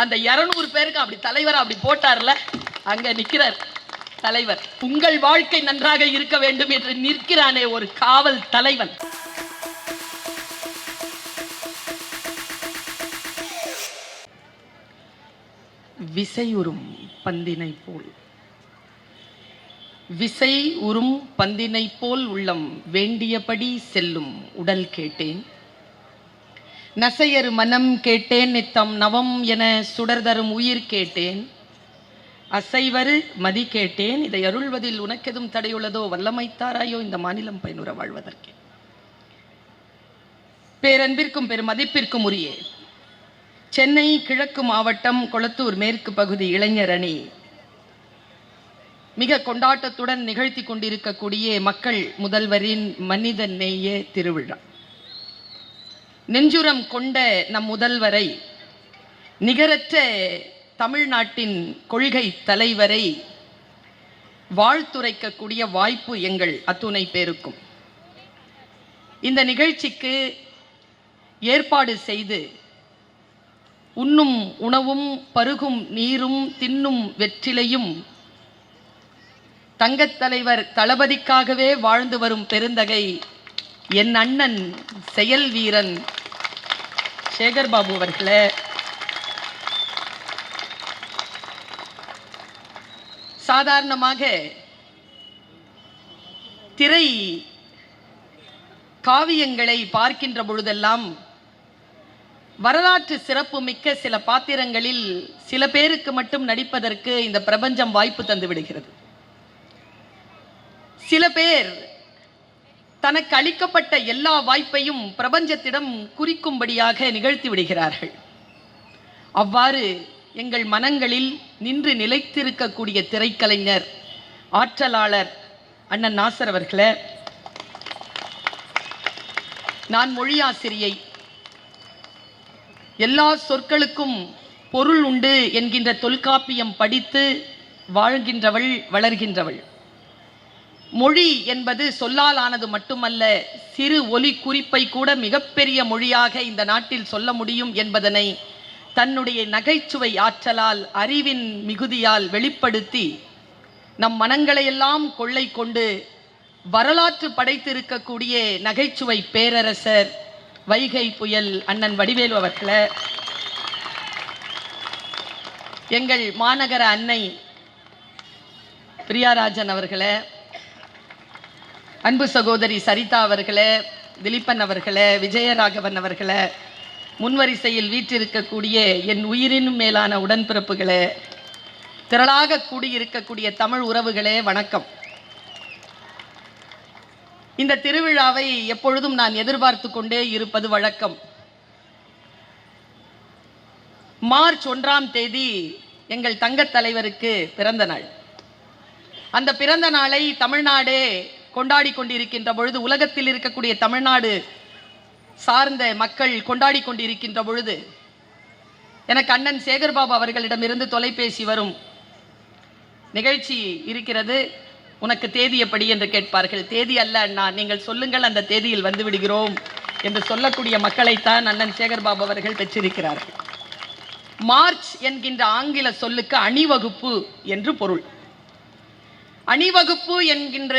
அந்த 200 பேருக்கு அப்படி தலைவர் அப்படி போட்டார்ல, அங்க நிக்கிறார் தலைவர். உங்கள் வாழ்க்கை நன்றாக இருக்க வேண்டும் என்று நிற்கிறானே ஒரு காவல் தலைவன். விசை உறும் பந்தினை போல், விசை உறும் பந்தினை போல் உள்ளம் வேண்டியபடி செல்லும் உடல் கேட்டேன். நசையரு மனம் கேட்டேன், நித்தம் நவம் என சுடர்தரும் உயிர் கேட்டேன். அசைவரு மதி கேட்டேன், இதை அருள்வதில் உனக்கெதும் தடையுள்ளதோ, வல்லமைத்தாராயோ இந்த மாநிலம் பயனுற வாழ்வதற்கே. பேரன்பிற்கும் பெருமதிப்பிற்கும் உரிய சென்னை கிழக்கு மாவட்டம் கொளத்தூர் மேற்கு பகுதி இளைஞர் அணி மிக கொண்டாட்டத்துடன் நிகழ்த்தி கொண்டிருக்கக்கூடிய மக்கள் முதல்வரின் மனித நேய திருவிழா. நெஞ்சுரம் கொண்ட நம் முதல்வரை, நிகரற்ற தமிழ்நாட்டின் கொள்கை தலைவரை வாழ்த்துரைக்கக்கூடிய வாய்ப்பு எங்கள் அத்துணை பேருக்கும். இந்த நிகழ்ச்சிக்கு ஏற்பாடு செய்து உண்ணும் உணவும் பருகும் நீரும் தின்னும் வெற்றிலையும் தங்கத் தலைவர் தளபதிக்காகவே வாழ்ந்து வரும் பெருந்தகை என் அண்ணன் செயல் வீரன் சேகர்பாபு அவர்களே, சாதாரணமாக திரை காவியங்களை பார்க்கின்ற பொழுதெல்லாம் வரலாற்று சிறப்பு மிக்க சில பாத்திரங்களில் சில பேருக்கு மட்டும் நடிப்பதற்கு இந்த பிரபஞ்சம் வாய்ப்பு தந்து விடுகிறது. சில பேர் தனக்கு அளிக்கப்பட்ட எல்லா வாய்ப்பையும் பிரபஞ்சத்திடம் குறிக்கும்படியாக நிகழ்த்தி விடுகிறார்கள். அவ்வாறு எங்கள் மனங்களில் நின்று நிலைத்திருக்கக்கூடிய திரைக்கலைஞர், ஆற்றலாளர் அண்ணன் நாசர் அவர்களே, நான் மொழியாசிரியை, எல்லா சொற்களுக்கும் பொருள் உண்டு என்கின்ற தொல்காப்பியம் படித்து வாழ்கின்றவள், வளர்கின்றவள். மொழி என்பது சொல்லால் ஆனது மட்டுமல்ல, சிறு ஒலி குறிப்பை கூட மிகப்பெரிய மொழியாக இந்த நாட்டில் சொல்ல முடியும் என்பதனை தன்னுடைய நகைச்சுவை ஆற்றலால், அறிவின் மிகுதியால் வெளிப்படுத்தி நம் மனங்களையெல்லாம் கொள்ளை கொண்டு வரலாற்று படைத்திருக்கக்கூடிய நகைச்சுவை பேரரசர் வைகை புயல் அண்ணன் வடிவேலு அவர்களே, எங்கள் மாநகர அன்னை பிரியாராஜன் அவர்களே, அன்பு சகோதரி சரிதா அவர்களே, திலீபன் அவர்களே, விஜயராகவன் அவர்களே, முன்வரிசையில் வீற்றிருக்கக்கூடிய என் உயிரினும் மேலான உடன்பிறப்புகளே, திரளாக கூடியிருக்கக்கூடிய தமிழ் உறவுகளே, வணக்கம். இந்த திருவிழாவை எப்பொழுதும் நான் எதிர்பார்த்து கொண்டே இருப்பது வழக்கம். மார்ச் 1ஆம் தேதி எங்கள் தங்கத் தலைவருக்கு பிறந்த நாள். அந்த பிறந்த நாளை தமிழ்நாடே கொண்டாடி கொண்டிருக்கின்ற பொழுது, உலகத்தில் இருக்கக்கூடிய தமிழ்நாடு சார்ந்த மக்கள் கொண்டாடி கொண்டிருக்கின்ற பொழுது, எனக்கு அண்ணன் சேகர்பாபு அவர்களிடமிருந்து தொலைபேசி வரும். நிகழ்ச்சி இருக்கிறது, உனக்கு தேதி எப்படி என்று கேட்பார்கள். தேதி அல்ல அண்ணா, நீங்கள் சொல்லுங்கள், அந்த தேதியில் வந்து விடுகிறோம் என்று சொல்லக்கூடிய மக்களைத்தான் அண்ணன் சேகர்பாபு அவர்கள் பெற்றிருக்கிறார்கள். மார்ச் என்கின்ற ஆங்கில சொல்லுக்கு அணிவகுப்பு என்று பொருள். அணிவகுப்பு என்கின்ற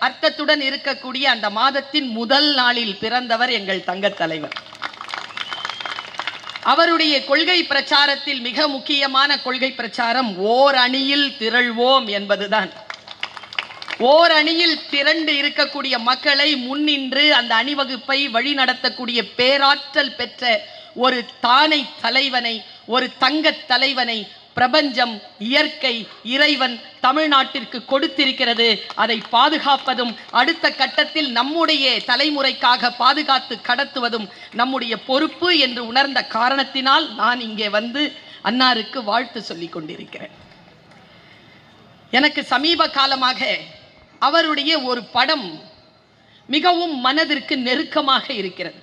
அர்த்தத்துடன் இருக்கக்கூடிய அந்த மாதத்தின் முதல் நாளில் பிறந்தவர் எங்கள் தங்கத் தலைவர். அவருடைய கொள்கை பிரச்சாரத்தில் மிக முக்கியமான கொள்கை பிரச்சாரம் ஓர் அணியில் திரள்வோம் என்பதுதான். ஓர் அணியில் திரண்டு இருக்கக்கூடிய மக்களை முன்னின்று அந்த அணிவகுப்பை வழிநடத்தக்கூடிய பேராற்றல் பெற்ற ஒரு தானை தலைவனை, ஒரு தங்கத் தலைவனை பிரபஞ்சம், இயற்கை, இறைவன் தமிழ்நாட்டிற்கு கொடுத்திருக்கிறது. அதை பாதுகாப்பதும் அடுத்த கட்டத்தில் நம்முடைய தலைமுறைக்காக பாதுகாத்து கடத்துவதும் நம்முடைய பொறுப்பு என்று உணர்ந்த காரணத்தினால் நான் இங்கே வந்து அன்னாருக்கு வாழ்த்து சொல்லிக் கொண்டிருக்கிறேன். எனக்கு சமீப காலமாக அவருடைய ஒரு படம் மிகவும் மனதிற்கு நெருக்கமாக இருக்கிறது.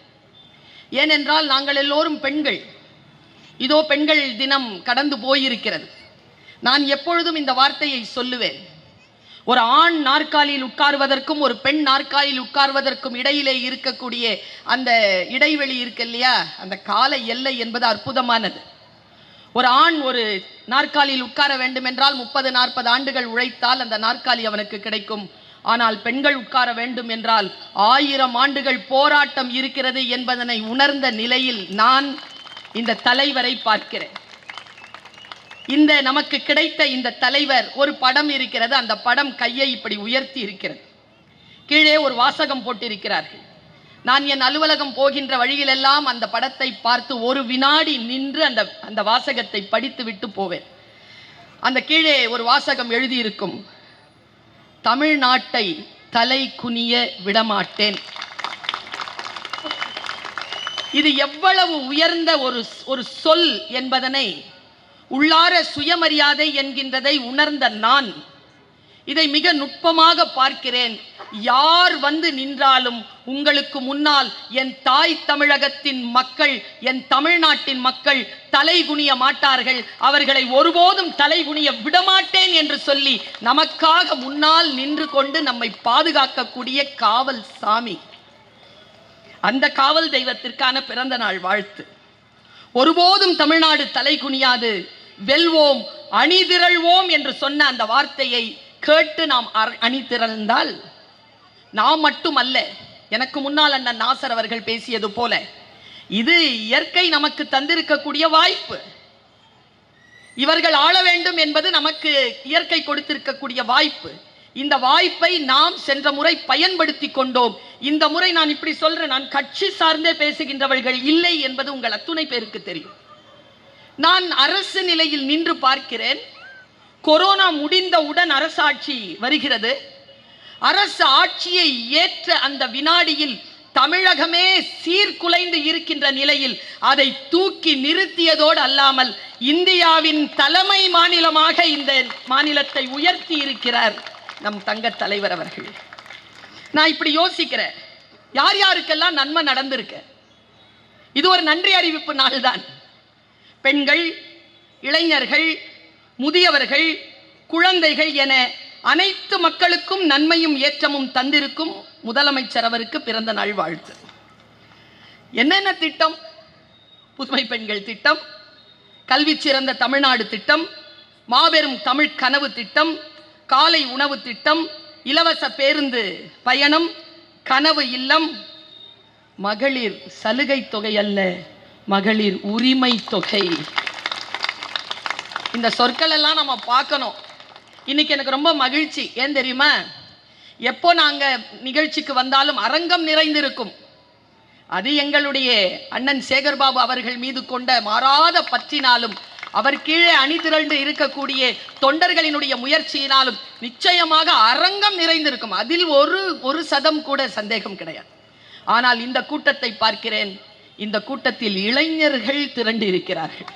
ஏனென்றால் நாங்கள் எல்லோரும் பெண்கள். இதோ பெண்கள் தினம் கடந்து போயிருக்கிறது. நான் எப்பொழுதும் இந்த வார்த்தையை சொல்லுவேன். ஒரு ஆண் நாற்காலியில் உட்கார்வதற்கும் ஒரு பெண் நாற்காலியில் உட்கார்வதற்கும் இடையிலே இருக்கக்கூடிய அந்த இடைவெளி இருக்கு இல்லையா, அந்த கால எல்லை என்பது அற்புதமானது. ஒரு ஆண் ஒரு நாற்காலியில் உட்கார வேண்டும் என்றால் 30-40 ஆண்டுகள் உழைத்தால் அந்த நாற்காலி அவனுக்கு கிடைக்கும். ஆனால் பெண்கள் உட்கார வேண்டும் என்றால் 1000 ஆண்டுகள் போராட்டம் இருக்கிறது என்பதனை உணர்ந்த நிலையில் நான் இந்த தலைவரை பார்க்கிறேன். இந்த நமக்கு கிடைத்த இந்த தலைவர், ஒரு படம் இருக்கிறது, அந்த படம் கையை இப்படி உயர்த்தி இருக்கிறது, கீழே ஒரு வாசகம் போட்டிருக்கிறார்கள். நான் என் அலுவலகம் போகின்ற வழியிலெல்லாம் அந்த படத்தை பார்த்து ஒரு வினாடி நின்று அந்த வாசகத்தை படித்து விட்டு போவேன். அந்த கீழே ஒரு வாசகம் எழுதியிருக்கும், தமிழ்நாட்டை தலை குனிய விடமாட்டேன். இது எவ்வளவு உயர்ந்த ஒரு சொல் என்பதனை உள்ளார சுயமரியாதை என்கின்றதை உணர்ந்த நான் இதை மிக நுட்பமாக பார்க்கிறேன். யார் வந்து நின்றாலும் உங்களுக்கு முன்னால் என் தாய் தமிழகத்தின் மக்கள், என் தமிழ்நாட்டின் மக்கள் தலைகுனிய மாட்டார்கள், அவர்களை ஒருபோதும் தலைகுனிய விடமாட்டேன் என்று சொல்லி நமக்காக முன்னால் நின்று கொண்டு நம்மை பாதுகாக்கக்கூடிய காவல் சாமி, அந்த காவல் தெய்வத்திற்கான பிறந்த நாள் வாழ்த்து. ஒருபோதும் தமிழ்நாடு தலை குனியாது, வெல்வோம், அணிதிரள்வோம் என்று சொன்ன அந்த வார்த்தையை கேட்டு நாம் அணிதிரள்ந்தால் நாம் மட்டுமல்ல, எனக்கு முன்னால் அண்ணன் நாசர் அவர்கள் பேசியது போல இது இயற்கை நமக்கு தந்திருக்கக்கூடிய வாய்ப்பு. இவர்கள் ஆள வேண்டும் என்பது நமக்கு இயற்கை கொடுத்திருக்கக்கூடிய வாய்ப்பு. இந்த வாய்ப்பை நாம் சென்ற முறை பயன்படுத்தி கொண்டோம். இந்த முறை நான் இப்படி சொல்றேன், நான் கட்சி சார்ந்தே பேசுகின்றவர்கள் இல்லை என்பது உங்கள் அத்துணை பேருக்கு தெரியும். நான் அரசு நிலையில் நின்று பார்க்கிறேன். கொரோனா முடிந்தவுடன் அரசாட்சி வருகிறது. அரசு ஆட்சியை ஏற்ற அந்த வினாடியில் தமிழகமே சீர்குலைந்து இருக்கின்ற நிலையில் அதை தூக்கி நிறுத்தியதோடு அல்லாமல் இந்தியாவின் தலைமை மாநிலமாக இந்த மாநிலத்தை உயர்த்தி இருக்கிறார் நம் தங்க தலைவர் அவர்கள். நான் இப்படி யோசிக்கிறேன், யார் யாருக்கெல்லாம் நன்மை நடந்திருக்கு. இது ஒரு நன்றி அறிவிப்பு நாள் தான். பெண்கள், இளைஞர்கள், முதியவர்கள், குழந்தைகள் என அனைத்து மக்களுக்கும் நன்மையும் ஏற்றமும் தந்திருக்கும் முதலமைச்சர் அவருக்கு பிறந்த நாள் வாழ்த்து. என்னென்ன திட்டம்? புதுமை பெண்கள் திட்டம், கல்வி சிறந்த தமிழ்நாடு திட்டம், மாபெரும் தமிழ் கனவு திட்டம், காலை உணவு திட்டம், இலவச பேருந்து பயணம், கனவு இல்லம், மகளிர் சலுகை தொகை அல்ல, மகளிர் உரிமை தொகை. இந்த சொற்கள் எல்லாம் நம்ம பார்க்கணும். இன்னைக்கு எனக்கு ரொம்ப மகிழ்ச்சி. ஏன் தெரியுமா? எப்போ நாங்கள் நிகழ்ச்சிக்கு வந்தாலும் அரங்கம் நிறைந்திருக்கும். அது எங்களுடைய அண்ணன் சேகர்பாபு அவர்கள் மீது கொண்ட மாறாத பற்றினாலும் அவர் கீழே அணிதிரண்டு இருக்கக்கூடிய தொண்டர்களினுடைய முயற்சியினாலும் நிச்சயமாக அரங்கம் நிறைந்திருக்கும். அதில் ஒரு சதம் கூட சந்தேகம் கிடையாது. ஆனால் இந்த கூட்டத்தை பார்க்கிறேன், இந்த கூட்டத்தில் இளைஞர்கள் திரண்டு இருக்கிறார்கள்.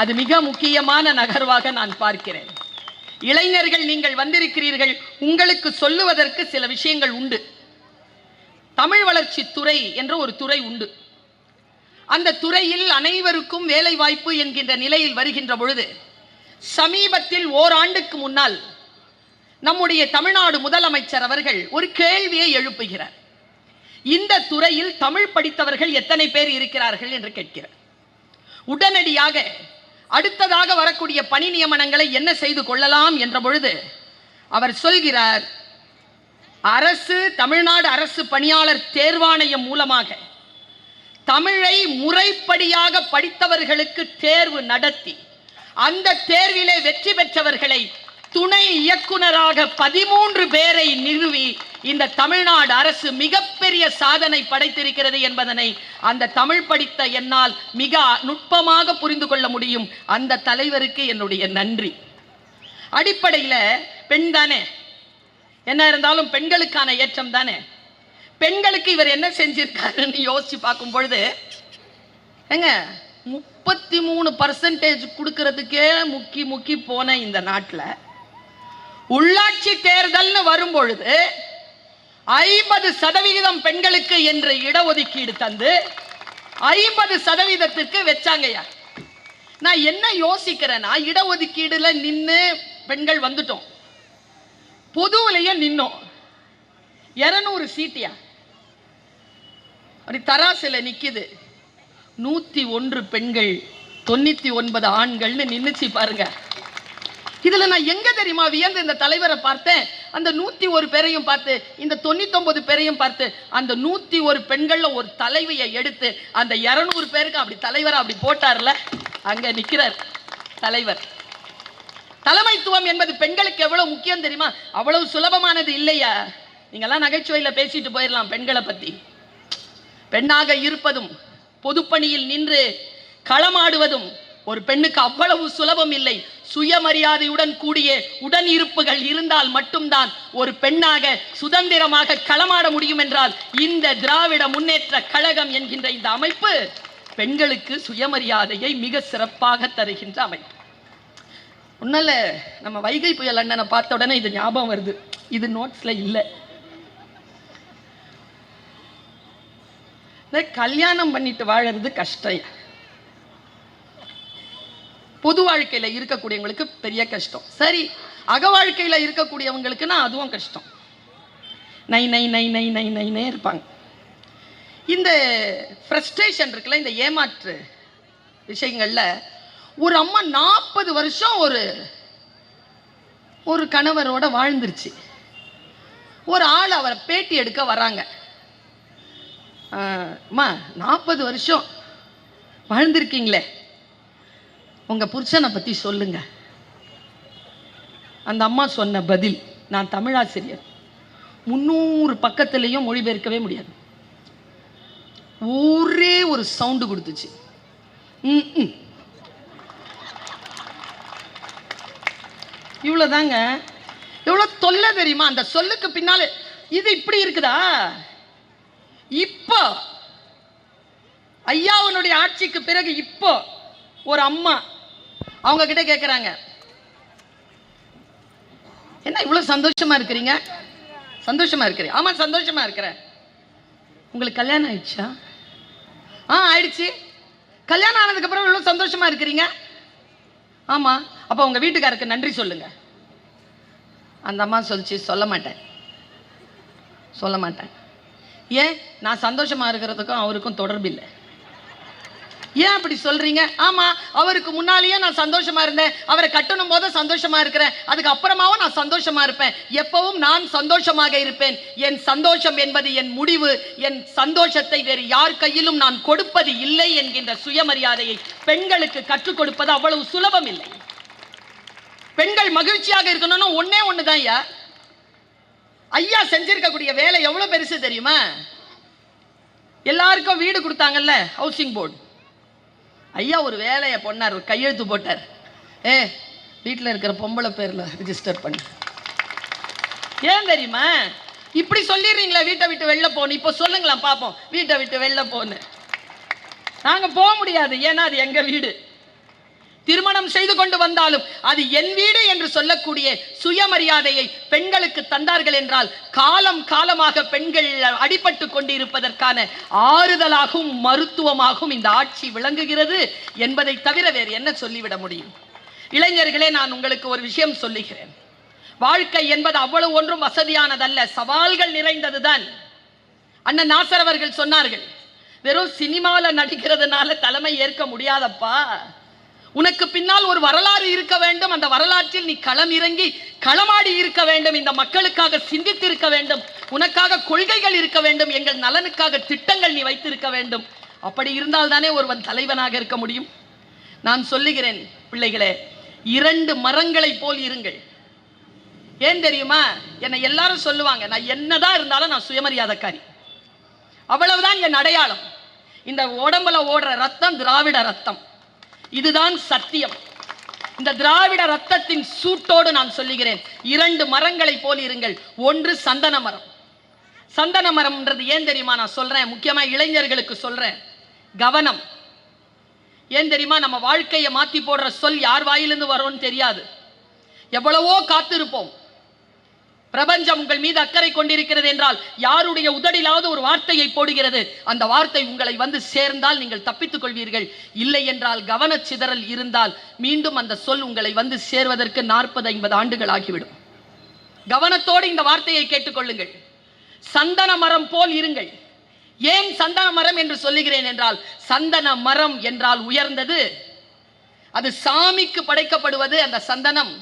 அது மிக முக்கியமான நகர்வாக நான் பார்க்கிறேன். இளைஞர்கள் நீங்கள் வந்திருக்கிறீர்கள், உங்களுக்கு சொல்லுவதற்கு சில விஷயங்கள் உண்டு. தமிழ் வளர்ச்சி துறை என்ற ஒரு துறை உண்டு. அந்த துறையில் அனைவருக்கும் வேலை வாய்ப்பு என்கின்ற நிலையில் வருகின்ற பொழுது சமீபத்தில் ஓராண்டுக்கு முன்னால் நம்முடைய தமிழ்நாடு முதலமைச்சர் அவர்கள் ஒரு கேள்வியை எழுப்புகிறார். இந்த துறையில் தமிழ் படித்தவர்கள் எத்தனை பேர் இருக்கிறார்கள் என்று கேட்கிறார். உடனடியாக அடுத்ததாக வரக்கூடிய பணி நியமனங்களை என்ன செய்து கொள்ளலாம் என்ற பொழுது அவர் சொல்கிறார், அரசு, தமிழ்நாடு அரசு பணியாளர் தேர்வாணையம் மூலமாக தமிழை முறைப்படியாக படித்தவர்களுக்கு தேர்வு நடத்தி அந்த தேர்விலே வெற்றி பெற்றவர்களை துணை இயக்குனராக 13 பேரை நிறுவி இந்த தமிழ்நாடு அரசு மிகப்பெரிய சாதனை படைத்திருக்கிறது என்பதனை அந்த தமிழ் படித்த என்னால் மிக நுட்பமாக புரிந்து கொள்ள முடியும். அந்த தலைவருக்கு என்னுடைய நன்றி. அடிப்படையில் பெண் தானே, என்ன இருந்தாலும் பெண்களுக்கான ஏற்றம் தானே. பெண்களுக்கு இவர் என்ன செஞ்சிருக்காருன்னு யோசிச்சு பார்க்கும் பொழுது, ஏங்க 33% கொடுக்கறதுக்கே முக்கி போன இந்த நாட்டில் உள்ளாட்சி தேர்தல்னு வரும் பொழுது 50% பெண்களுக்கு என்று இடஒதுக்கீடு தந்து 50%க்கு வச்சாங்கய்யா. நான் என்ன யோசிக்கிறேன்னா, இடஒதுக்கீடுல நின்று பெண்கள் வந்துட்டோம், பொதுவிலேயே நின்னோம், 200 சீட்டியா அப்படி தராசில நிக்குது, 101 பெண்கள் 99 ஆண்கள்னு நின்னுச்சு பாருங்க. இதுல நான் எங்க தெரியுமா வியந்து இந்த தலைவரை பார்த்தேன், அந்த 101 பேரையும் பார்த்து, இந்த 99 பேரையும் பார்த்து, அந்த 101 பெண்கள்ல ஒரு தலைவியை எடுத்து அந்த 200 பேருக்கு அப்படி தலைவரை அப்படி போட்டார்ல, அங்க நிக்கிறார் தலைவர். தலைமைத்துவம் என்பது பெண்களுக்கு எவ்வளவு முக்கியம் தெரியுமா? அவ்வளவு சுலபமானது இல்லையா? நீங்கெல்லாம் நகைச்சுவையில பேசிட்டு போயிடலாம் பெண்களை பத்தி. பெண்ணாக இருப்பதும் பொதுப்பணியில் நின்று களமாடுவதும் ஒரு பெண்ணுக்கு அவ்வளவு சுலபம் இல்லை. சுயமரியாதையுடன் கூடிய உடன் இருப்புகள் இருந்தால் மட்டும்தான் ஒரு பெண்ணாக சுதந்திரமாக களமாட முடியும் என்றால் இந்த திராவிட முன்னேற்ற கழகம் என்கின்ற இந்த அமைப்பு பெண்களுக்கு சுயமரியாதையை மிக சிறப்பாக தருகின்ற அமைப்பு. ஒன்னால நம்ம வைகை புயல் அண்ணனை பார்த்த உடனே இது ஞாபகம் வருது. இது நோட்ஸ்ல இல்லை. கல்யாணம் பண்ணிட்டு வாழறது கஷ்டம். பொது வாழ்க்கையில இருக்கக்கூடியவங்களுக்கு பெரிய கஷ்டம். சரி, அக வாழ்க்கையில இருக்கக்கூடியவங்களுக்குன்னா அதுவும் கஷ்டம். நை நை நை நை நை நைனே இருப்பாங்க. இந்த ஃப்ரஸ்ட்ரேஷன் இருக்குல்ல, இந்த ஏமாற்று விஷயங்கள்ல ஒரு அம்மா 40 வருஷம் ஒரு கணவரோட வாழ்ந்துருச்சு. ஒரு ஆள் அவரை பேட்டி எடுக்க வராங்க. அம்மா 40 வருஷம் வாழ்ந்திருக்கீங்களே, உங்க புருஷனை பத்தி சொல்லுங்க. அந்த அம்மா சொன்ன பதில், நான் தமிழாசிரியர், 300 பக்கத்திலையும் மொழிபெயர்க்கவே முடியாது. ஒரே ஒரு சவுண்டு கொடுத்துச்சு. இவ்வளவுதாங்க. எவ்வளவு தொல்லை தெரியுமா அந்த சொல்லுக்கு பின்னால. இது இப்படி இருக்குதா? இப்போ ஐயாவுடைய ஆட்சிக்கு பிறகு இப்போ ஒரு அம்மா அவங்க கிட்ட கேட்குறாங்க, என்ன இவ்வளவு சந்தோஷமா இருக்கிறீங்க? சந்தோஷமா இருக்கிறேன். ஆமா சந்தோஷமா இருக்கிறேன். உங்களுக்கு கல்யாணம் ஆயிடுச்சா? ஆயிடுச்சு. கல்யாணம் ஆனதுக்கு அப்புறம் இவ்வளவு சந்தோஷமா இருக்கிறீங்க? ஆமா. அப்ப உங்க வீட்டுக்காருக்கு நன்றி சொல்லுங்க. அந்த அம்மா சொல்லிச்சு, சொல்ல மாட்டேன். ஏன்? நான் சந்தோஷமா இருக்கிறதுக்கும் அவருக்கும் தொடர்பு இல்லை. ஏன் அப்படி சொல்றீங்க? ஆமா, அவருக்கு முன்னாலேயே நான் சந்தோஷமா இருந்தேன், அவரை கட்டணும் போது சந்தோஷமா இருக்கிறேன், அதுக்கு அப்புறமாவும் நான் சந்தோஷமா இருப்பேன், எப்பவும் நான் சந்தோஷமாக இருப்பேன். என் சந்தோஷம் என்பது என் முடிவு. என் சந்தோஷத்தை வேறு யார் கையிலும் நான் கொடுப்பது இல்லை என்கின்ற சுயமரியாதையை பெண்களுக்கு கற்றுக் கொடுப்பது அவ்வளவு சுலபம் இல்லை. பெண்கள் மகிழ்ச்சியாக இருக்கணும்னு ஒண்ணுதான் ஐயா செஞ்சிருக்கக்கூடிய வேலை எவ்வளவு பெருசு தெரியுமா? எல்லாருக்கும் வீடு கொடுத்தாங்கல்ல, ஹவுசிங் போர்டு. ஐயா ஒரு வேலையை பண்ணார், கையெழுத்து போட்டார். வீட்டில் இருக்கிற பொம்பளை பேர்ல ரிஜிஸ்டர் பண்ணு. ஏன் தெரியுமா? இப்படி சொல்லிடுறீங்களா வீட்டை விட்டு வெளில போகணும்? இப்போ சொல்லுங்களா பார்ப்போம், வீட்டை விட்டு வெளில போன்னு. நாங்க போக முடியாது, ஏன்னா அது எங்க வீடு. திருமணம் செய்து கொண்டு வந்தாலும் அது என் வீடு என்று சொல்லக்கூடிய சுயமரியாதையை பெண்களுக்கு தந்தார்கள் என்றால் காலம் காலமாக பெண்கள் அடிபட்டு கொண்டிருப்பதற்கான ஆறுதலாகவும் மருத்துவமாகவும் இந்த ஆட்சி விளங்குகிறது என்பதை தவிர வேறு என்ன சொல்லிவிட முடியும்? இளைஞர்களே, நான் உங்களுக்கு ஒரு விஷயம் சொல்லுகிறேன். வாழ்க்கை என்பது அவ்வளவு ஒன்றும் வசதியானதல்ல, சவால்கள் நிறைந்ததுதான். அண்ணன் நாசர் அவர்கள் சொன்னார்கள், வெறும் சினிமாவில் நடிக்கிறதுனால தலைமை ஏற்க முடியாதப்பா, உனக்கு பின்னால் ஒரு வரலாறு இருக்க வேண்டும், அந்த வரலாற்றில் நீ களம் இறங்கி களமாடி இருக்க வேண்டும், இந்த மக்களுக்காக சிந்தித்து இருக்க வேண்டும், உனக்காக கொள்கைகள் இருக்க வேண்டும், எங்கள் நலனுக்காக திட்டங்கள் நீ வைத்திருக்க வேண்டும். அப்படி இருந்தால் தானே ஒருவன் தலைவனாக இருக்க முடியும். நான் சொல்லுகிறேன் பிள்ளைகளே, 2 மரங்களை போல் இருங்கள். ஏன் தெரியுமா? என்னை எல்லாரும் சொல்லுவாங்க, நான் என்னதான் இருந்தாலும் நான் சுயமரியாதைக்காரி, அவ்வளவுதான் என் அடையாளம். இந்த உடம்புல ஓடுற ரத்தம் திராவிட ரத்தம், இதுதான் சத்தியம். இந்த திராவிட ரத்தத்தின் சூட்டோடு நான் சொல்லுகிறேன், 2 மரங்களை போல் இருங்கள். ஒன்று சந்தன மரம். சந்தன மரம்ன்றது ஏன் தெரியுமா நான் சொல்றேன்? முக்கியமா இளைஞர்களுக்கு சொல்றேன், கவனம். ஏன் தெரியுமா? நம்ம வாழ்க்கையை மாத்தி போடுற சொல் யார் வாயிலிருந்து வரும்னு தெரியாது. எவ்வளவோ காத்திருப்போம். பிரபஞ்சம் உங்கள் மீது அக்கறை கொண்டிருக்கிறது என்றால் யாருடைய உதடிலாவது ஒரு வார்த்தையை போடுகிறது, அந்த வார்த்தை உங்களை வந்து சேர்ந்தால் நீங்கள் தப்பித்துக் கொள்வீர்கள். இல்லை என்றால் கவனச்சிதறல் இருந்தால் மீண்டும் அந்த சொல் உங்களை வந்து சேர்வதற்கு 40-50 ஆண்டுகள் ஆகிவிடும். கவனத்தோடு இந்த வார்த்தையை கேட்டுக்கொள்ளுங்கள். சந்தன மரம் போல் இருங்கள். ஏன் சந்தன மரம் என்று சொல்லுகிறேன் என்றால், சந்தன மரம் என்றால் உயர்ந்தது, அது சாமிக்கு படைக்கப்படுவது அந்த சந்தனம்,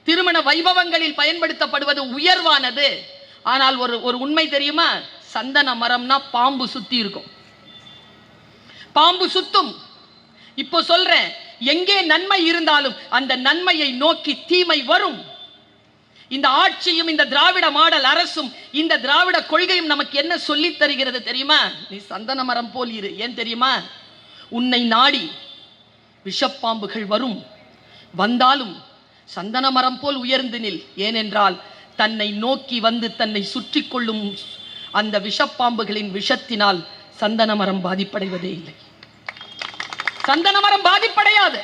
திருமண வைபவங்களில் பயன்படுத்தப்படுவது உயர்வானது. ஆனால் ஒரு உண்மை தெரியுமா? சந்தன மரம்னா பாம்பு சுத்தி இருக்கும், பாம்பு சுத்தும். இப்போ சொல்றேன், எங்கே நன்மை இருந்தாலும் அந்த நன்மையை நோக்கி தீமை வரும். இந்த ஆட்சியும் இந்த திராவிட மாடல் அரசும் இந்த திராவிட கொள்கையும் நமக்கு என்ன சொல்லி தருகிறது தெரியுமா? நீ சந்தன மரம் போல் இரு. ஏன் தெரியுமா? உன்னை நாடி விஷப்பாம்புகள் வரும், வந்தாலும் சந்தன மரம் போல் உயர்ந்து நில். ஏனென்றால் தன்னை நோக்கி வந்து தன்னை சுற்றி கொள்ளும் அந்த விஷப்பாம்புகளின் விஷத்தினால் சந்தன மரம் பாதிப்படைவதே இல்லை. சந்தன மரம் பாதிப்படையாது.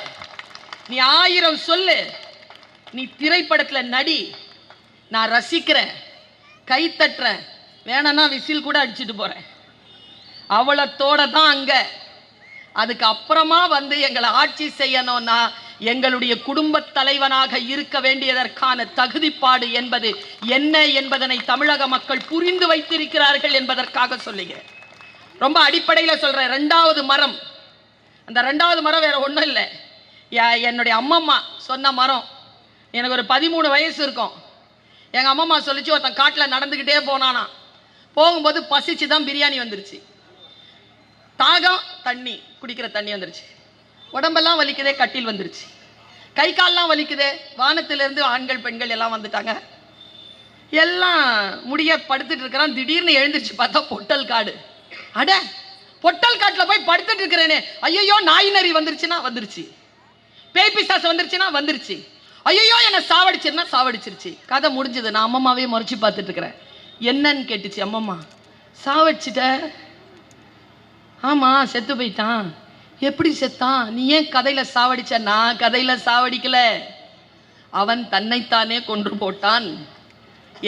நீ 1000 சொல்லு, நீ திரைப்படத்தில் நடி, நான் ரசிக்கிறேன், கை தட்டுறேன், வேணனா விசில் கூட அடிச்சுட்டு போறேன், அவளத்தோட தான் அங்க. அதுக்கு அப்புறமா வந்து எங்களை ஆட்சி செய்யணும்னா எங்களுடைய குடும்ப தலைவனாக இருக்க வேண்டியதற்கான தகுதிப்பாடு என்பது என்ன என்பதனை தமிழக மக்கள் புரிந்து வைத்திருக்கிறார்கள் என்பதற்காக சொல்லுகிறேன். ரொம்ப அடிப்படையில் சொல்றேன். 2வது மரம், அந்த 2வது மரம் வேற ஒன்றும் இல்லை, என்னுடைய அம்மம்மா சொன்ன மரம். எனக்கு ஒரு 13 வயசு இருக்கும். எங்கள் அம்மம்மா சொல்லிச்சு, ஒருத்தன் காட்டில் நடந்துக்கிட்டே போனானா, போகும்போது பசிச்சு தான் பிரியாணி வந்துருச்சு, தாகம் தண்ணி குடிக்கிற தண்ணி வந்துருச்சு, உடம்பெல்லாம் வலிக்குதே கட்டில் வந்துருச்சு, கை கால்லாம் வலிக்குதே, வானத்திலிருந்து ஆண்கள் பெண்கள் எல்லாம் வந்துட்டாங்க, எல்லாம் முடிய படுத்துட்டு இருக்கிறான். திடீர்னு எழுந்திருச்சு பார்த்தா பொட்டல் காடு. அட, பொட்டல் காட்டில் போய் படுத்துட்டு இருக்கிறேனே, ஐயோ நாய் நரி வந்துருச்சுன்னா வந்துருச்சு, பேய் பிசாசு வந்துருச்சுன்னா வந்துருச்சு, ஐயோ என்ன சாவடிச்சிருன்னா சாவடிச்சிருச்சு. கதை முடிஞ்சது. நான் அம்மம்மாவே முறைச்சி பார்த்துட்டு இருக்கிறேன். என்னன்னு கேட்டுச்சு அம்மம்மா. சாவடிச்சிட்ட? ஆமா, செத்து போயிட்டான். எப்படி செத்தான்? நீ ஏன் கதையில சாவடிச்ச? நான் கதையில சாவடிக்கல, அவன் தன்னைத்தானே கொன்று போட்டான்.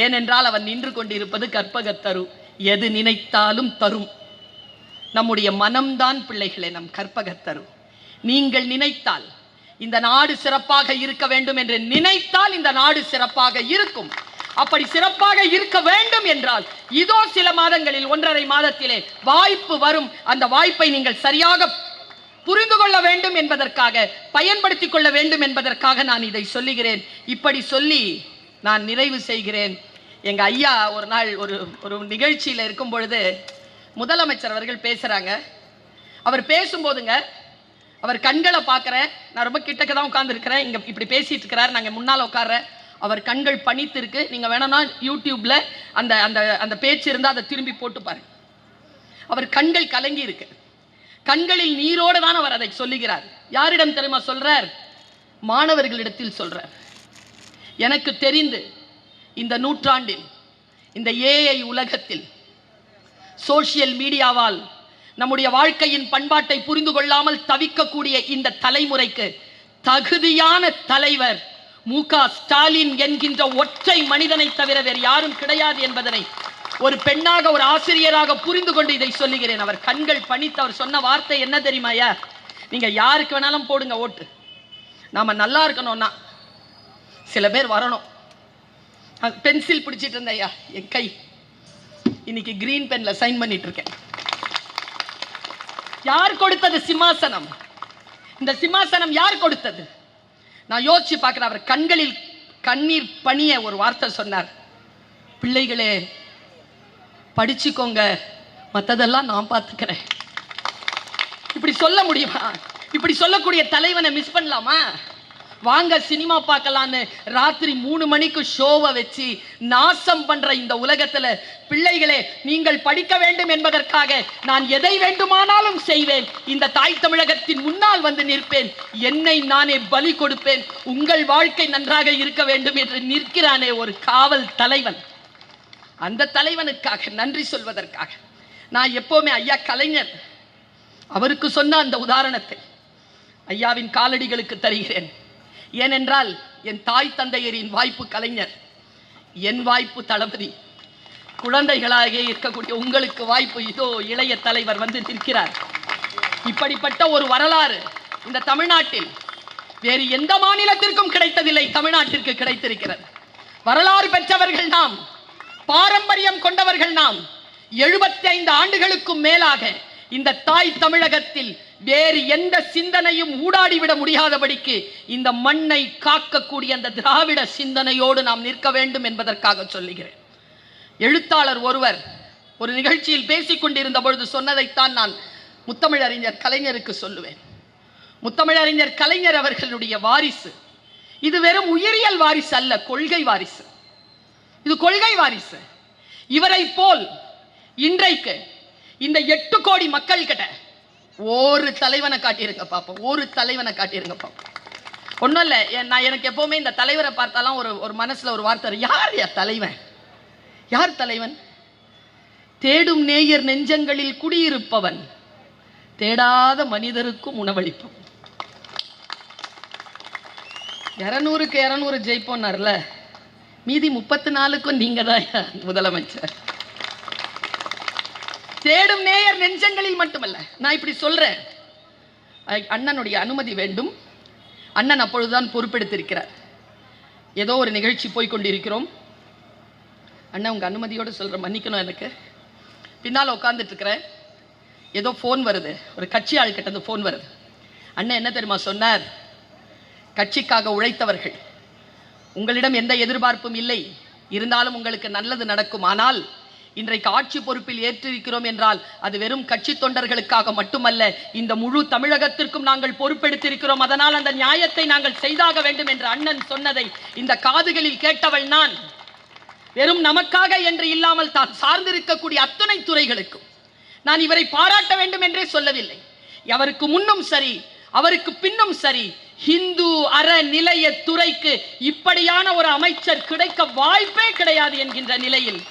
ஏனென்றால் அவன் நின்று கொண்டிருப்பது கற்பகத்தரு, எது நினைத்தாலும் தரும். நம்முடைய மனம்தான் பிள்ளைகளே நம் கற்பகத்தரு. நீங்கள் நினைத்தால் இந்த நாடு சிறப்பாக இருக்க வேண்டும் என்று நினைத்தால் இந்த நாடு சிறப்பாக இருக்கும். அப்படி சிறப்பாக இருக்க வேண்டும் என்றால் இதோ சில மாதங்களில், 1.5 மாதத்திலே வாய்ப்பு வரும். அந்த வாய்ப்பை நீங்கள் சரியாக புரிந்து கொள்ள வேண்டும் என்பதற்காக, பயன்படுத்திக் கொள்ள வேண்டும் என்பதற்காக நான் இதை சொல்லுகிறேன். இப்படி சொல்லி நான் நிறைவு செய்கிறேன். எங்க ஐயா ஒரு நாள் ஒரு நிகழ்ச்சியில் இருக்கும் பொழுது முதலமைச்சர் அவர்கள் பேசுறாங்க. அவர் பேசும்போதுங்க, அவர் கண்களை பார்க்குறேன், நான் ரொம்ப கிட்டக்க தான் உட்காந்துருக்கிறேன், இங்கே இப்படி பேசிட்டு இருக்கிறார், நாங்கள் முன்னால் உட்கார்றேன். அவர் கண்கள் பணித்து இருக்கு. நீங்கள் வேணும்னா யூடியூப்ல அந்த அந்த அந்த பேச்சு இருந்தால் அதை திரும்பி போட்டு பாருங்க. அவர் கண்கள் கலங்கி இருக்கு, கண்களில் நீரோடு தான் அவர் அதை சொல்லுகிறார். யாரிடம் தெரியுமா சொல்றார்? மாணவர்களிடத்தில் சொல்றார். எனக்கு தெரிந்து இந்த நூற்றாண்டில், இந்த ஏஐ உலகத்தில், சோசியல் மீடியாவால் நம்முடைய வாழ்க்கையின் பண்பாட்டை புரிந்து கொள்ளாமல் தவிக்கக்கூடிய இந்த தலைமுறைக்கு தகுதியான தலைவர் மு.க. ஸ்டாலின் என்கின்ற ஒற்றை மனிதனை தவிர வேறு யாரும் கிடையாது என்பதனை ஒரு பெண்ணாக, ஒரு ஆசிரியராக புரிந்து கொண்டு இதை சொல்லுகிறேன். அவர் கண்கள் பணித்து அவர் சொன்ன வார்த்தை என்ன தெரியுமாயா? நீங்க யாருக்கு வேணாலும் போடுங்க ஓட்டு, நாம நல்லா இருக்கணும்னா சில பேர் வரணும். பென்சில் பிடிச்சிட்டு இருந்தையா, என் கை இன்னைக்கு கிரீன் பென்ல சைன் பண்ணிட்டு இருக்கேன். யார் கொடுத்தது சிம்மாசனம்? இந்த சிம்மாசனம் யார் கொடுத்தது? நான் யோசிச்சு பார்க்கிறேன். அவர் கண்களில் கண்ணீர் பணிய ஒரு வார்த்தை சொன்னார். பிள்ளைகளே படிச்சுக்கோங்க, மற்றதெல்லாம் நான் பார்த்துக்கிறேன். இப்படி சொல்ல முடியுமா? இப்படி சொல்லக்கூடிய தலைவனை மிஸ் பண்ணலாமா? வாங்க சினிமா பார்க்கலான்னு ராத்திரி 3 மணிக்கு ஷோவை வச்சு நாசம் பண்ற இந்த உலகத்துல, பிள்ளைகளே நீங்கள் படிக்க வேண்டும் என்பதற்காக நான் எதை வேண்டுமானாலும் செய்வேன். இந்த தாய் தமிழகத்தின் முன்னால் வந்து நிற்பேன், என்னை நானே பலி கொடுப்பேன், உங்கள் வாழ்க்கை நன்றாக இருக்க வேண்டும் என்று நிற்கிறானே ஒரு காவல் தலைவன். அந்த தலைவனுக்காக நன்றி சொல்வதற்காக நான் எப்பவுமே ஐயா கலைஞர் அவருக்கு சொன்ன அந்த உதாரணத்தை ஐயாவின் காலடிகளுக்கு தருகிறேன். ஏனென்றால் என் தாய் தந்தையரின் வாய்ப்பு கலைஞர், என் வாய்ப்பு தளபதி. குழந்தைகளாக இருக்கக்கூடிய உங்களுக்கு வாய்ப்பு இதோ இளைய தலைவர் வந்து நிற்கிறார். இப்படிப்பட்ட ஒரு வரலாறு இந்த தமிழ்நாட்டில் வேறு எந்த மாநிலத்திற்கும் கிடைத்ததில்லை, தமிழ்நாட்டிற்கு கிடைத்திருக்கிறது. வரலாறு பெற்றவர்கள் நாம், பாரம்பரியம் கொண்டவர்கள் நாம். 75 ஆண்டுகளுக்கும் மேலாக இந்த தாய் தமிழகத்தில் வேறு எந்த சிந்தனையும் ஊடாடிவிட முடியாதபடிக்கு இந்த மண்ணை காக்கக்கூடிய அந்த திராவிட சிந்தனையோடு நாம் நிற்க வேண்டும் என்பதற்காக சொல்லுகிறேன். எழுத்தாளர் ஒருவர் ஒரு நிகழ்ச்சியில் பேசிக் கொண்டிருந்த பொழுது சொன்னதைத்தான் நான் முத்தமிழறிஞர் கலைஞருக்கு சொல்லுவேன். முத்தமிழறிஞர் கலைஞர் அவர்களுடைய வாரிசு இது வெறும் உயிரியல் வாரிசு அல்ல, கொள்கை வாரிசு. இது கொள்கை வாரிசு. இவரை போல் இன்றைக்கு இந்த 8 கோடி மக்கள் கிட்ட ஒரு தலைவனை காட்டியிருங்க பாப்போம், ஒரு தலைவனை காட்டியிருங்க பாப்போம். ஒன்றும் இல்லை, நான் எனக்கு எப்பவுமே இந்த தலைவரை பார்த்தாலும் ஒரு மனசுல ஒரு வார்த்தை, யார் தலைவன்? யார் தலைவன்? தேடும் நேயர் நெஞ்சங்களில் குடியிருப்பவன், தேடாத மனிதருக்கும் உணவளிப்பவன். 200க்கு 200 ஜெயிப்போம்னார்ல, மீதி 34க்கும் நீங்க தான் முதலமைச்சர். தேடும் நேயர் நெஞ்சங்களில் மட்டுமல்ல. நான் இப்படி சொல்றேன், அண்ணனுடைய அனுமதி வேண்டும். அண்ணன் அப்பொழுதுதான் பொறுப்பெடுத்திருக்கிறார். ஏதோ ஒரு நிகழ்ச்சி போய்கொண்டிருக்கிறோம். அண்ணன் உங்க அனுமதியோடு சொல்ற, மன்னிக்கணும், எனக்கு பின்னால் உட்கார்ந்துட்டு இருக்கிறேன். ஏதோ ஃபோன் வருது, ஒரு கட்சி ஆள் கிட்ட ஃபோன் வருது. அண்ணன் என்ன தெரியுமா சொன்னார்? கட்சிக்காக உழைத்தவர்கள், உங்களிடம் எந்த எதிர்பார்ப்பும் இல்லை, இருந்தாலும் உங்களுக்கு நல்லது நடக்கும். ஆனால் இன்றைக்கு ஆட்சி பொறுப்பில் ஏற்றிருக்கிறோம் என்றால் அது வெறும் கட்சி தொண்டர்களுக்காக மட்டுமல்ல, இந்த முழு தமிழகத்திற்கும் நாங்கள் பொறுப்பெடுத்திருக்கிறோம். அதனால் அந்த நியாயத்தை நாங்கள் செய்தாக வேண்டும் என்று அண்ணன் சொன்னதை இந்த காதுகளில் கேட்டவள் நான். வெறும் நமக்காக என்று இல்லாமல் தான் சார்ந்திருக்கக்கூடிய அத்தனை துறைகளுக்கும் நான் இவரை பாராட்ட வேண்டும் என்றே சொல்லவில்லை. அவருக்கு முன்னும் சரி, அவருக்கு பின்னும் சரி, இந்து அறநிலைய துறைக்கு இப்படியான ஒரு அமைச்சர் கிடைக்க வாய்ப்பே கிடையாது என்கின்ற நிலையில்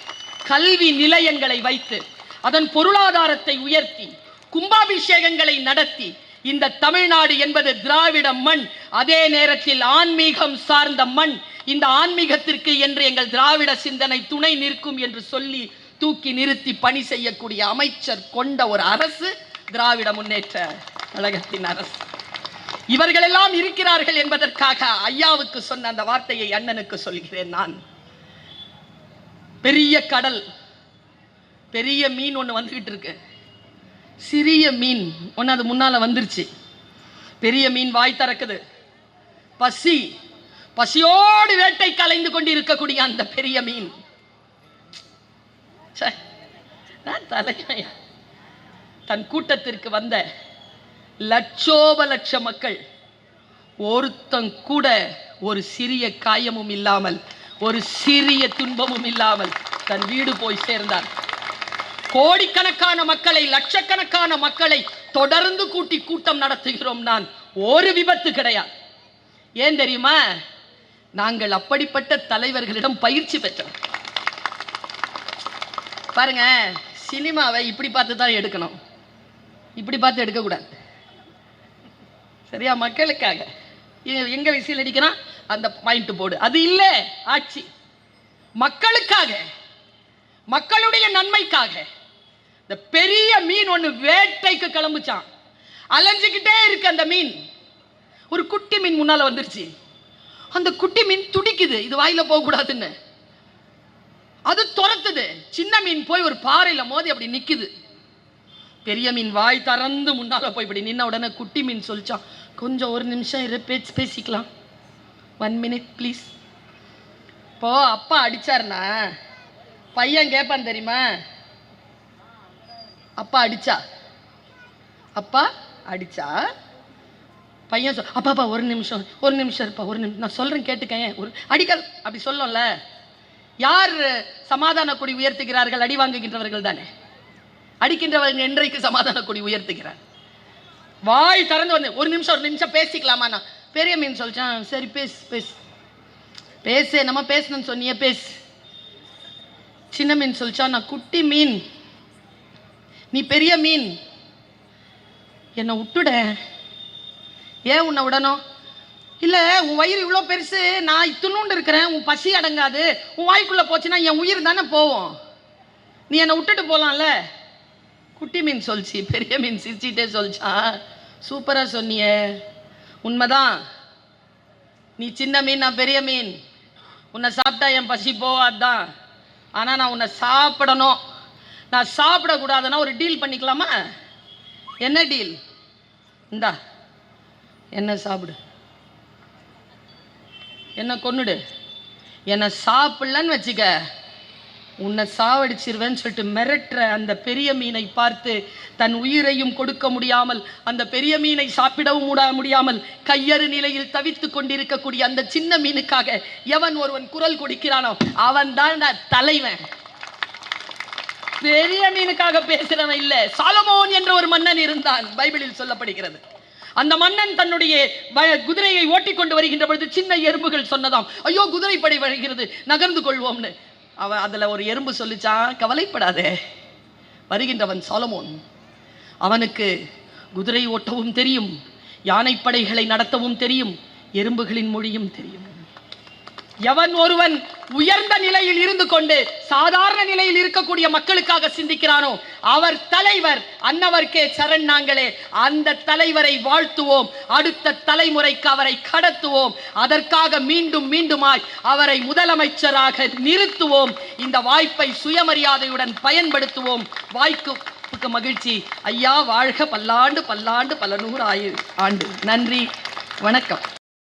கல்வி நிலையங்களை வைத்து அதன் பொருளாதாரத்தை உயர்த்தி கும்பாபிஷேகங்களை நடத்தி இந்த தமிழ்நாடு என்பது திராவிட மண், அதே நேரத்தில் ஆன்மீகம் சார்ந்த மண். இந்த ஆன்மீகத்திற்கு என்று எங்கள் திராவிட சிந்தனை துணை நிற்கும் என்று சொல்லி தூக்கி நிறுத்தி பணி செய்யக்கூடிய அமைச்சர் கொண்ட ஒரு அரசு திராவிட முன்னேற்ற கழகத்தின் அரசு. இவர்கள் எல்லாம் இருக்கிறார்கள் என்பதற்காக ஐயாவுக்கு சொன்ன அந்த வார்த்தையை அண்ணனுக்கு சொல்கிறேன் நான். பெரிய கடல், பெரிய மீன் ஒன்று வந்துகிட்டு இருக்கு, சிறிய மீன் ஒன்று அது முன்னால வந்துருச்சு. பெரிய மீன் வாய் திறக்குது, பசியோடு வேட்டை கலைந்து கொண்டு இருக்கக்கூடிய அந்த பெரிய மீன், தன் கூட்டத்திற்கு வந்த லட்சோப லட்ச மக்கள் ஒருத்தன் கூட ஒரு சிறிய காயமும் இல்லாமல், ஒரு சிறிய துன்பமும் இல்லாமல் தன் வீடு போய் சேர்ந்தார். கோடிக்கணக்கான மக்களை, லட்சக்கணக்கான மக்களை தொடர்ந்து கூட்டம் நடத்துகிறோம். நான் ஒரு விபத்து கிடையாது. ஏன் தெரியுமா? நாங்கள் அப்படிப்பட்ட தலைவர்களிடம் பயிற்சி பெற்றோம். பாருங்க, சினிமாவை இப்படி பார்த்து தான் எடுக்கணும், இப்படி பார்த்து எடுக்கக்கூடாது. சரியா? மக்களுக்காக எங்க விசில் அடிக்கிறான் அந்த பாயிண்ட் போடு, அது இல்லை ஆட்சி. மக்களுக்காக, மக்களுடைய நன்மைக்காக. இந்த பெரிய மீன் ஒன்று வேட்டைக்கு கிளம்புச்சான், அலைஞ்சுக்கிட்டே இருக்கு அந்த மீன். ஒரு குட்டி மீன் முன்னால வந்துருச்சு. அந்த குட்டி மீன் துடிக்குது, இது வாயில போகக்கூடாதுன்னு. அது துரத்துது. சின்ன மீன் போய் ஒரு பாறையில மோதி அப்படி நிக்குது. பெரிய மீன் வாய் திறந்து முன்னால போய் இப்படி நின்ன உடனே குட்டி மீன் சொல்லிச்சான், கொஞ்சம் ஒரு நிமிஷம் இரு, பேசிக்கலாம், 1 minute ப்ளீஸ். இப்போ அப்பா அடிச்சாருன்னா பையன் கேட்பான் தெரியுமா? அப்பா அடிச்சா பையன் அப்பா ஒரு நிமிஷம் இருப்பா, ஒரு நிமிஷம் நான் சொல்றேன் கேட்டுக்கேன், ஒரு அடிக்கல் அப்படி சொல்லல. யார் சமாதான கொடி உயர்த்துகிறார்கள்? அடி வாங்குகின்றவர்கள் தானே. அடிக்கின்றவர்கள் என்றைக்கு சமாதான கொடி உயர்த்துகிறார்? வாய் திறந்து வந்து ஒரு நிமிஷம் பேசிக்கலாமா? நான் பெரிய மீன் சொல்லிச்சான், சரி பேசு, நம்ம பேசணும்னு சொன்னியே பேசு. சின்ன மீன் சொல்லிச்சா, நான் குட்டி மீன், நீ பெரிய மீன், என்னை விட்டுட. ஏன் உன்னை விடணும்? இல்லை, உன் வயிறு இவ்வளோ பெருசு, நான் இத்துணுண்டு இருக்கிறேன், உன் பசி அடங்காது, உன் வாய்க்குள்ளே போச்சுன்னா என் உயிர் தானே போவோம், நீ என்னை விட்டுட்டு போகலாம்ல. குட்டி மீன் சொல்லிச்சு. பெரிய மீன் சிரிச்சிட்டே சொல்லிச்சான், சூப்பராக சொன்னிய, உண்மைதான், நீ சின்ன மீன், நான் பெரிய மீன், உன்னை சாப்பிட்டா என் பசி போவாதான். ஆனால் நான் உன்னை சாப்பிடணும், நான் சாப்பிடக்கூடாதுன்னா ஒரு டீல் பண்ணிக்கலாமா? என்ன டீல்? இந்தா என்ன சாப்பிடு, என்ன கொன்னுடு, என்ன சாப்பிடலன்னு வச்சுக்க உன்னை சாவடிச்சிருவேன்னு சொல்லிட்டு மிரட்டுற அந்த பெரிய மீனை பார்த்து தன் உயிரையும் கொடுக்க முடியாமல், அந்த பெரிய மீனை சாப்பிடவும் முடியாமல் கையறு நிலையில் தவித்து கொண்டிருக்கக்கூடிய அந்த சின்ன மீனுக்காக எவன் ஒருவன் குரல் கொடுக்கிறானோ அவன் தான் தலைவன். பெரிய மீனுக்காக பேசுறவன் இல்ல. சாலமோன் என்ற ஒரு மன்னன் இருந்தான், பைபிளில் சொல்லப்படுகிறது. அந்த மன்னன் தன்னுடைய குதிரையை ஓட்டிக்கொண்டு வருகின்ற பொழுது சின்ன எறும்புகள் சொன்னதாம், ஐயோ குதிரைப்படை வருகிறது, நகர்ந்து கொள்வோம்னு. அவன் அதுல ஒரு எறும்பு சொல்லிச்சான், கவலைப்படாதே, வருகின்றவன் சாலமோன், அவனுக்கு குதிரை ஓட்டவும் தெரியும், யானைப்படைகளை நடத்தவும் தெரியும், எறும்புகளின் மொழியும் தெரியும். எவன் ஒருவன் உயர்ந்த நிலையில் இருந்து கொண்டு சாதாரண நிலையில் இருக்கக்கூடிய மக்களுக்காக சிந்திக்கிறானோ அவர் தலைவர். அன்னவர்க்கே சரண் நாங்களே. அந்த தலைவரை வாழ்த்துவோம், அடுத்த தலைமுறைக்கு அவரை கடத்துவோம், அதற்காக மீண்டும் மீண்டுமாய் அவரை முதலமைச்சராக நிறுத்துவோம். இந்த வாய்ப்பை சுயமரியாதையுடன் பயன்படுத்துவோம். வாய்ப்புக்கு மகிழ்ச்சி. ஐயா வாழ்க, பல்லாண்டு பல்லாண்டு பல நூறு ஆண்டு. நன்றி, வணக்கம்.